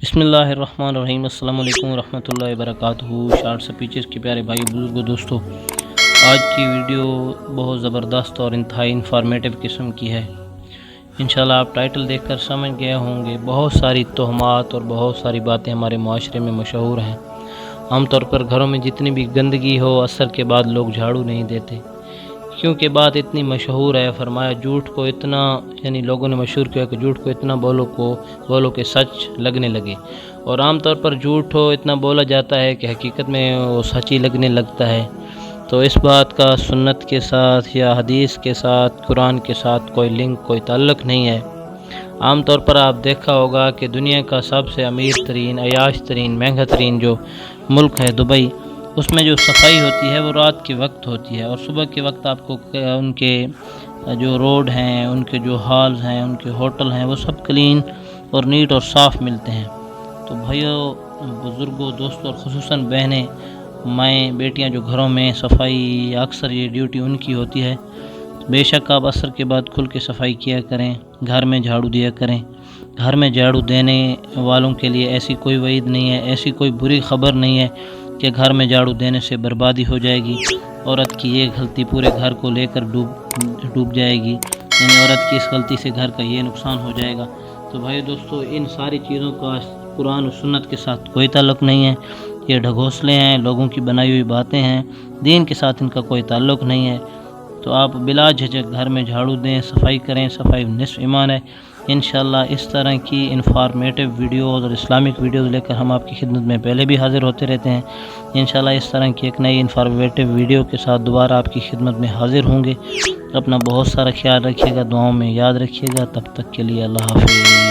بسم اللہ الرحمن الرحیم۔ السلام علیکم ورحمۃ اللہ وبرکاتہ۔ شارٹس پیچرز کے پیارے بھائی بزرگوں دوستوں، آج کی ویڈیو بہت زبردست اور انتہائی انفارمیٹیو قسم کی ہے۔ انشاءاللہ آپ ٹائٹل دیکھ کر سمجھ گئے ہوں گے، بہت ساری تہمات اور بہت ساری باتیں ہمارے معاشرے میں مشہور ہیں۔ عام طور پر گھروں میں جتنی بھی گندگی ہو، عصر کے بعد لوگ جھاڑو نہیں دیتے، کیونکہ بات اتنی مشہور ہے۔ فرمایا جھوٹ کو اتنا، یعنی لوگوں نے مشہور کیا کہ جھوٹ کو اتنا بولو کہ سچ لگنے لگے۔ اور عام طور پر جھوٹ اتنا بولا جاتا ہے کہ حقیقت میں وہ سچ ہی لگنے لگتا ہے۔ تو اس بات کا سنت کے ساتھ یا حدیث کے ساتھ، قرآن کے ساتھ کوئی لنک، کوئی تعلق نہیں ہے۔ عام طور پر آپ دیکھا ہوگا کہ دنیا کا سب سے امیر ترین، عیاش ترین، مہنگا ترین جو ملک ہے دبئی، اس میں جو صفائی ہوتی ہے وہ رات کے وقت ہوتی ہے، اور صبح کے وقت آپ کو ان کے جو روڈ ہیں، ان کے جو ہالز ہیں، ان کے ہوٹل ہیں، وہ سب کلین اور نیٹ اور صاف ملتے ہیں۔ تو بھائیوں، بزرگوں، دوستوں اور خصوصاً بہنیں، مائیں، بیٹیاں جو گھروں میں صفائی، اکثر یہ ڈیوٹی ان کی ہوتی ہے، بے شک آپ عصر کے بعد کھل کے صفائی کیا کریں، گھر میں جھاڑو دیا کریں۔ گھر میں جھاڑو دینے والوں کے لیے ایسی کوئی وعید نہیں ہے، ایسی کوئی بری خبر نہیں ہے کہ گھر میں جھاڑو دینے سے بربادی ہو جائے گی، عورت کی یہ غلطی پورے گھر کو لے کر ڈوب جائے گی، یعنی عورت کی اس غلطی سے گھر کا یہ نقصان ہو جائے گا۔ تو بھائی دوستو، ان ساری چیزوں کا قرآن و سنت کے ساتھ کوئی تعلق نہیں ہے، یہ ڈھگوسلے ہیں، لوگوں کی بنائی ہوئی باتیں ہیں، دین کے ساتھ ان کا کوئی تعلق نہیں ہے۔ تو آپ بلا جھجک گھر میں جھاڑو دیں، صفائی کریں، صفائی نصف ایمان ہے۔ انشاءاللہ اس طرح کی انفارمیٹیو ویڈیوز اور اسلامک ویڈیوز لے کر ہم آپ کی خدمت میں پہلے بھی حاضر ہوتے رہتے ہیں۔ انشاءاللہ اس طرح کی ایک نئی انفارمیٹیو ویڈیو کے ساتھ دوبارہ آپ کی خدمت میں حاضر ہوں گے۔ اپنا بہت سارا خیال رکھیے گا، دعاؤں میں یاد رکھیے گا۔ تب تک کے لیے اللہ حافظ۔